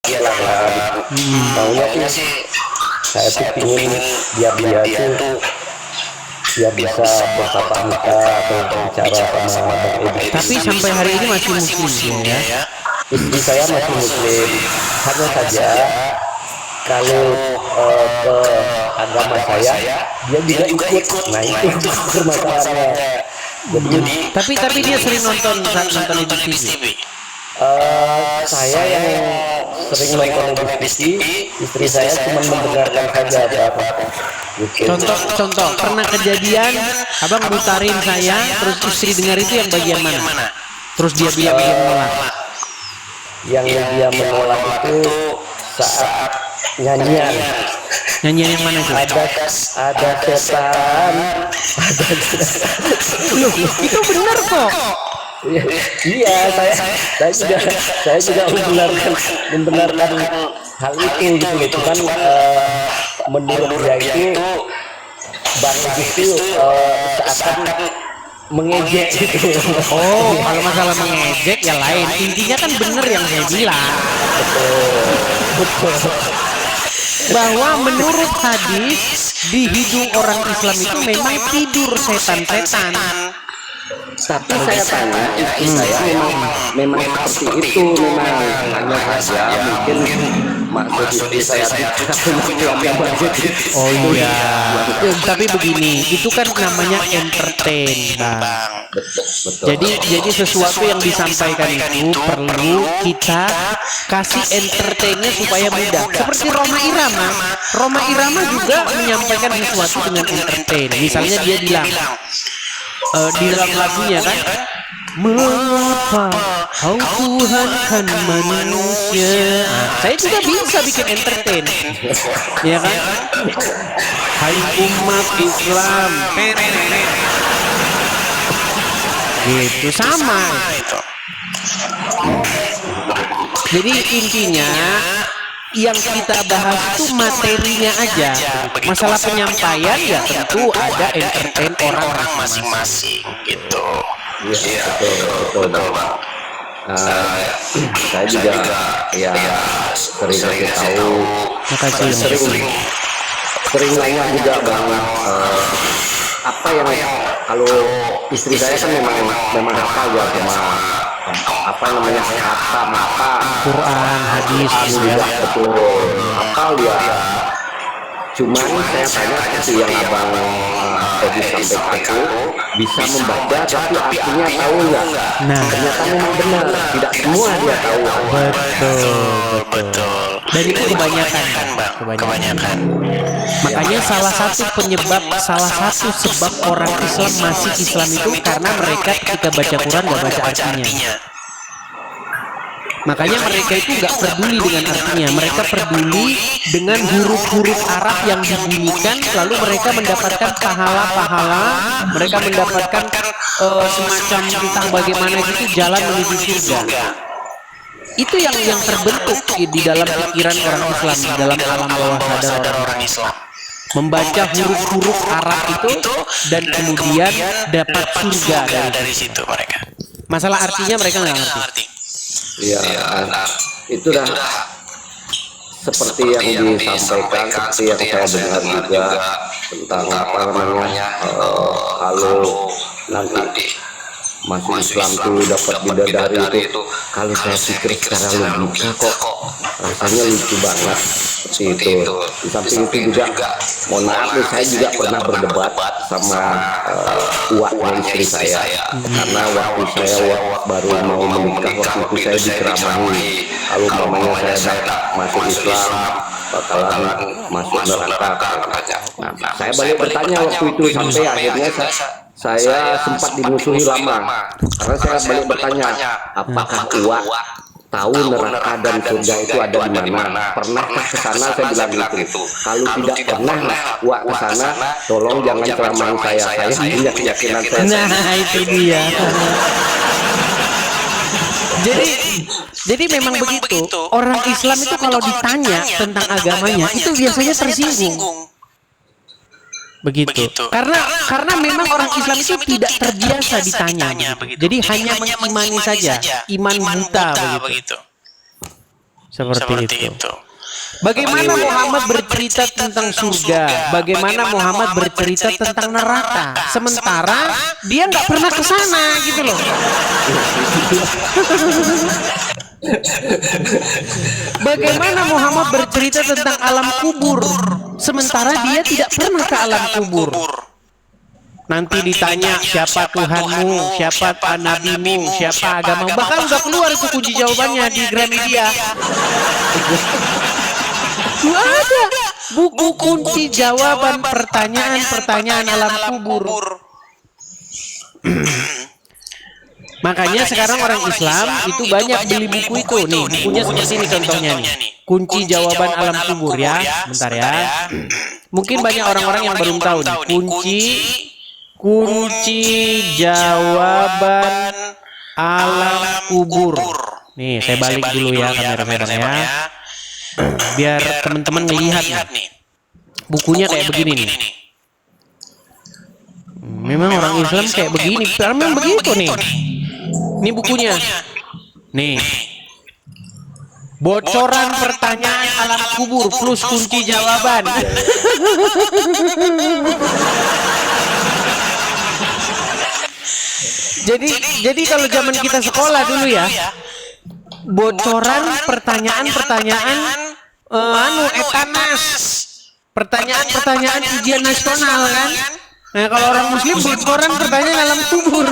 lah. Maunya sih saya tuh pingin biar dia tuh dia bisa bertatap muka atau bicara sama Bang Edi. Tapi sampai hari ini masih muslim ya. Istri saya masih muslim, hanya saja kalau ke agama saya dia juga ikut. Nah itu permasalahannya. Tapi dia sering nonton Idul TV. Saya yang sering nonton Idul TV, istri saya cuma mendengarkan saja. Contoh pernah kejadian abang mutarin saya, terus istri dengar itu yang bagian mana? Terus dia bilang dia menolak. Yang dia menolak itu saat nyanyian yang mana itu? Ada setan, Loh, itu benar kok. Iya, saya juga membenarkan hal itu gitu loh. Cuman menurut dia itu Bang itu seakan mengejek gitu. Oh, kalau masalah mengejek ya lain. Intinya kan bener yang saya bilang. Betul. Bahwa menurut hadis di hidung orang Islam itu memang tidur setan-setan. Tapi saya tanya, istri saya memang seperti itu, memang hanya saja mungkin maksud istri saya Oh iya. Tapi begini, itu kan namanya entertain, Bang. Betul. Jadi sesuatu yang disampaikan itu perlu kita kasih entertainnya supaya mudah. Seperti Roma Irama juga menyampaikan sesuatu dengan entertain. Misalnya dia bilang di dalam lagunya kan, mengapa kau Tuhan kan manusia. Saya juga bisa bikin entertain, ya kan? Hai umat Islam, gitu sama itu. Jadi intinya yang kita bahas itu materinya aja. Masalah penyampaian ya tentu ada entertain orang masing-masing gitu. Iya, betul Bang. Saya juga ya sering kasih tahu. Makasih. Sering nanya juga Bang. Apa yang kalau istri saya kan memang hafal ya sama apa namanya kata Quran, hadis, ya betul hafal dia. Cuman saya tanya seperti yang Abang tadi sampaikan itu bisa membaca tapi artinya tahu nggak? Nah, ternyata memang benar tidak semua dia tahu. Betul. Dan itu kebanyakan. Makanya salah satu sebab orang Islam masih Islam itu karena mereka ketika baca Quran nggak baca artinya. Makanya mereka itu nggak peduli dengan artinya, mereka peduli dengan huruf-huruf Arab yang dibunyikan, lalu mereka mendapatkan pahala-pahala, mereka mendapatkan semacam tentang bagaimana gitu jalan menuju surga. Itu yang terbentuk di dalam pikiran orang Islam, di dalam alam bawah sadar orang Islam. Membaca huruf-huruf Arab itu dan kemudian dapat surga dari situ mereka. Masalah artinya mereka nggak ngerti. Iya, itu dah seperti yang disampaikan, seperti yang saya dengar juga tentang apa namanya kalau nanti masuk Islam tuh dapat bidadari itu. Kalau saya pikir secara logika kok rasanya lucu banget seperti itu. Di samping itu juga, mohon maaf nih, saya juga pernah berdebat sama uaknya istri saya karena waktu saya baru mau menikah, waktu itu saya diceramahi kalau mamanya saya masuk Islam bakalan masuk neraka katanya. Nah, saya balik bertanya waktu itu sampai akhirnya saya sempat dimusuhi lama karena saya balik bertanya apakah uak tahu neraka dan surga itu ada di mana? Pernahkah ke sana? Saya bilang gitu. Kalau tidak pernah uak ke sana, tolong jangan ceramahi saya punya keyakinan saya. Nah, itu dia. Jadi memang begitu. Orang Islam itu kalau ditanya tentang agamanya itu biasanya tersinggung. Begitu. Karena memang orang Islam itu tidak terbiasa ditanya begitu. Jadi hanya mengimani saja, iman buta begitu. Seperti itu. Bagaimana Muhammad bercerita tentang surga? Bagaimana Muhammad bercerita tentang neraka? Sementara dia nggak pernah ke sana gitu loh. Bagaimana Muhammad bercerita tentang alam kubur? Sementara dia tidak pernah ke alam kubur. Nanti ditanya siapa Tuhanmu, siapa nabimu, siapa agamamu. Bahkan udah keluar itu kunci jawabannya di Gramedia. Ada buku kunci jawaban pertanyaan-pertanyaan alam kubur. Makanya sekarang orang Islam itu banyak beli buku itu. Nih, bukunya seperti ini contohnya nih. Kunci jawaban alam kubur ya. Bentar ya. Mungkin banyak orang-orang yang belum tahu nih. Kunci jawaban alam kubur. Nih, saya balik dulu ya kamera-kameranya. Biar teman-teman ngelihat nih. Bukunya kayak begini nih. Memang orang Islam kayak begini, memang begitu nih. Ini bukunya. Nih. Bocoran pertanyaan alam kubur plus kunci jawaban. Jadi kalau zaman kita sekolah dulu ya, bocoran pertanyaan-pertanyaan etanas, pertanyaan-pertanyaan ujian nasional kan. Nah kalau orang Muslim bocoran pertanyaan alam kubur.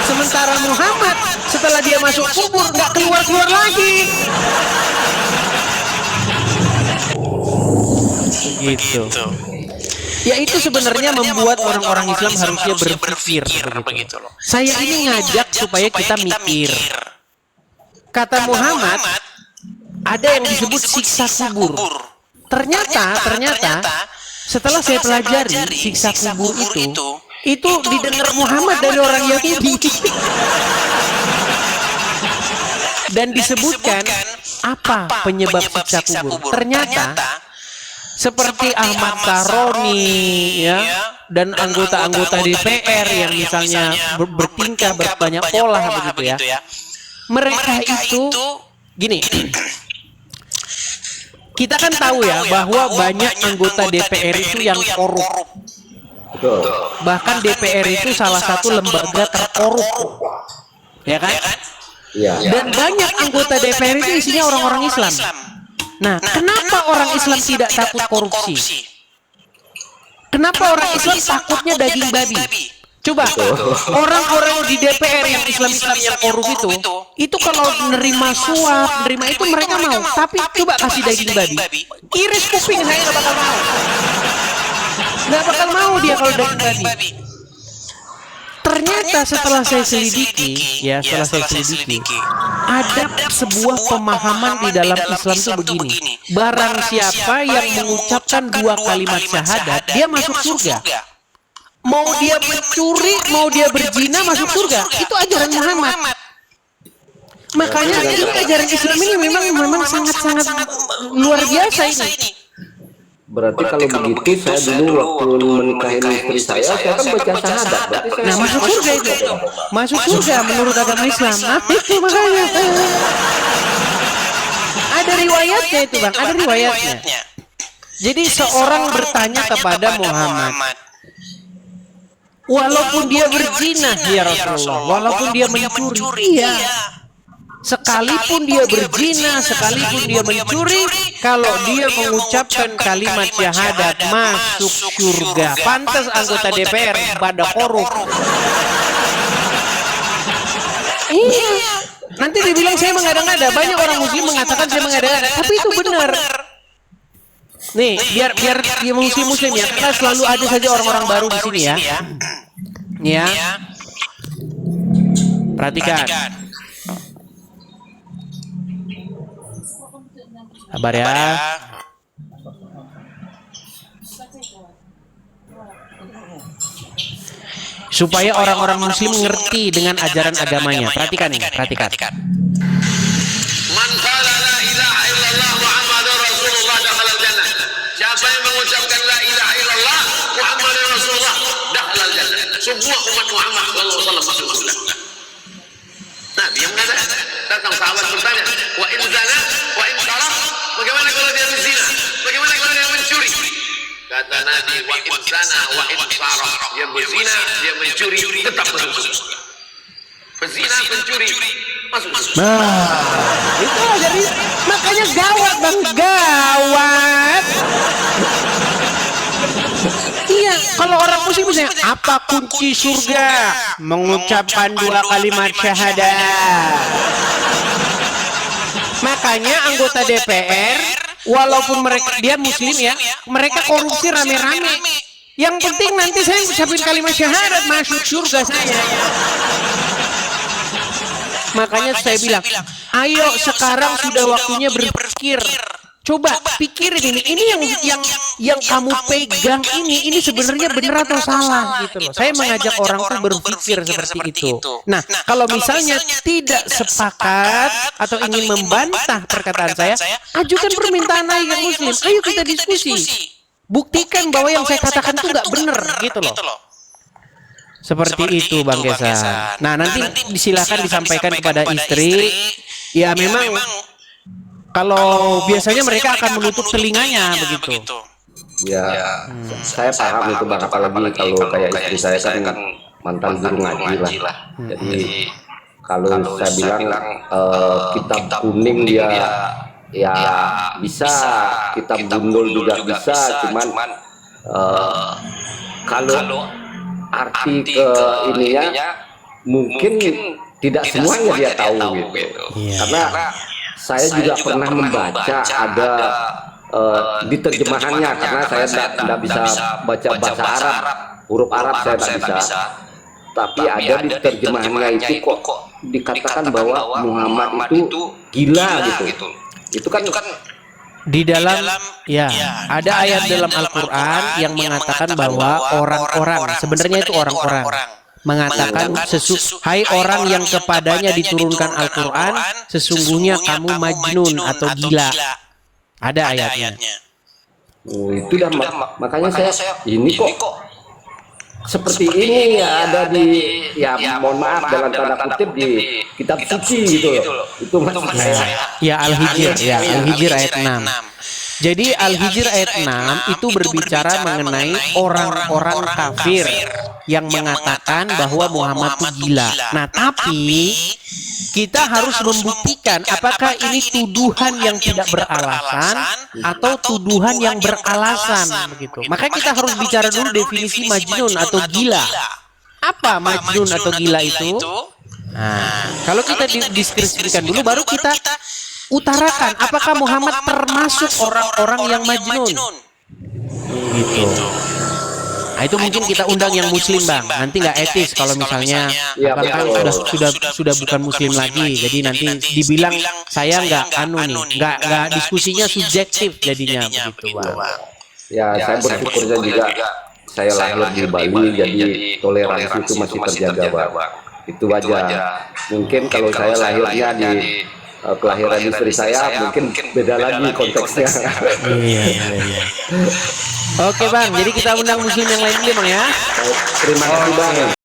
Sementara Muhammad setelah dia masuk kubur nggak keluar lagi. Begitu. Ya itu sebenarnya membuat orang-orang Islam harusnya berpikir begitu loh. Saya ini ngajak supaya kita mikir. Kata Muhammad, ada yang disebut siksa kubur. Ternyata setelah saya pelajari siksa kubur itu didengar Muhammad dari orang Yahudi. Dan disebutkan apa penyebab siksa kubur. Ternyata seperti Ahmad Karoni ya dan anggota-anggota DPR yang misalnya bertingkah berbanyak pola begitu ya. Mereka itu gini. Kita kan tahu ya bahwa banyak anggota DPR itu yang korup. Bahkan DPR itu salah satu lembaga terkorup. Ya kan? Dan banyak anggota DPR itu isinya orang-orang Islam. Nah, kenapa orang Islam tidak takut korupsi? Kenapa orang Islam takutnya daging babi? Coba, orang-orang di DPR yang Islam-Islam yang korup itu kalau nerima suap, nerima itu mereka mau. Tapi coba kasih daging babi, iris kuping saya nggak bakal mau. Nggak bakal mau dia kalau daging babi. Ternyata setelah saya selidiki, ada sebuah pemahaman di dalam Islam itu begini. Barang siapa yang mengucapkan 2 kalimat syahadat, dia masuk surga. Mau dia mencuri, mau dia berzina, masuk surga. Itu ajaran Muhammad. Makanya ini ajaran Islam ini memang sangat-sangat luar biasa ini. Berarti kalau begitu saya dulu waktu menikahin istri saya kan baca syahadat. Nah masuk surga itu, masuk surga menurut agama Islam. Nah itu makanya ada riwayatnya itu bang, ada riwayatnya. Jadi seorang bertanya kepada Muhammad, walaupun dia berzina ya Rasulullah, walaupun dia mencuri, iya. Sekalipun dia berzina, sekalipun dia mencuri, kalau dia mengucapkan kalimat syahadat masuk surga. Pantas anggota DPR pada korup. Iya. Nanti dibilang saya mengada-ngada. Banyak orang Muslim mengatakan saya mengada-ngada, tapi itu benar. Nih, biar dia Muslim ya, karena selalu ada saja orang-orang baru di sini ya. Ya. Perhatikan. Sabar ya. Supaya orang-orang Muslim mengerti dengan ajaran agamanya. Perhatikan ini, perhatikan. Man qala la ilaha illallah Muhammadur Rasulullah dakhalal jannah. Siapa yang mengucapkan la ilaha illallah Muhammadur Rasulullah dakhalal jannah. Semua umat Muhammad sallallahu alaihi wasallam masuk surga. Nabi yang mengatakan, datang sahabat sahabat bertanya, wa in zana, wa in saraq, bagaimana kalau dia berzina? Bagaimana kalau dia mencuri? Kata Nabi, wa in zana, wa in saraq, dia berzina, dia mencuri, tetap masuk surga. Berzina, pencuri, masuk surga. Nah, itu jadi makanya gawat bang, gawat. Iya, kalau orang muslim misalnya apa kunci surga? Mengucapkan 2 kalimat syahadat. Makanya anggota DPR, walaupun dia muslim ya, mereka korupsi rame-rame. Yang penting nanti saya ucapin kalimat syahadat masuk surga saya. Makanya saya bilang, ayo sekarang sudah waktunya berpikir. Coba pikirin ini yang kamu pegang ini sebenarnya benar atau salah gitu loh. Saya mengajak orang tuh berpikir seperti itu. Nah, kalau misalnya tidak sepakat atau ingin membantah perkataan saya, ajukan permintaan lagi ke muslim. Ayo kita diskusi. Buktikan bahwa yang saya katakan itu nggak benar gitu loh. Seperti itu Bang Gesan. Nah, nanti silakan disampaikan kepada istri. Ya memang kalau biasanya mereka akan menutup telinganya begitu. Ya, saya paham itu Bang, apalagi kalau kayak istri saya kan mantan guru ngaji lah. Jadi kalau saya bilang kitab kuning dia ya bisa, kitab gundul juga bisa, cuman kalau arti ke ininya mungkin tidak semuanya dia tahu gitu. Karena saya juga pernah membaca ada di terjemahannya, karena saya tidak bisa baca bahasa Arab, huruf Arab saya tidak bisa. Tapi ada di terjemahannya itu kok dikatakan bahwa Muhammad itu gila gitu. Itu kan di dalam ya ada ayat dalam Al-Quran yang mengatakan bahwa orang-orang, sebenarnya itu orang-orang mengatakan, hai orang yang kepadanya diturunkan Al-Quran, sesungguhnya kamu majnun atau gila. Ada ayatnya. Oh, itu dah makanya saya ini kok seperti ini ya ada di, ya mohon maaf dalam tanda kutip di kitab suci gitu loh. Itu maksud saya. Ya Al-Hijr, Al-Hijr ayat 6. Jadi Al-Hijr ayat 6 itu berbicara mengenai orang-orang kafir yang mengatakan bahwa Muhammad itu gila. Nah, tapi kita harus membuktikan apakah ini tuduhan yang tidak beralasan atau tuduhan yang beralasan begitu. Maka kita harus bicara dulu definisi majnun atau gila. Apa majnun atau gila itu? Nah, kalau kita dideskripsikan dulu baru kita utarakan apakah Muhammad termasuk orang-orang yang majnun. Gitu. Nah, itu mungkin kita undang yang muslim Bang. Nanti nggak etis kalau misalnya Abang kan sudah bukan muslim lagi. Jadi nanti dibilang saya nggak nggak diskusinya subjektif jadinya begitu Bang. Ya, saya bersyukurnya juga saya lahir di Bali, jadi toleransi itu masih terjaga Bang. Itu aja. Mungkin kalau saya lahirnya di kelahiran istri saya mungkin beda lagi konteksnya. Iya. Oke Bang, jadi kita undang muslim yang lain dulu Bang ya. Terima kasih Bang.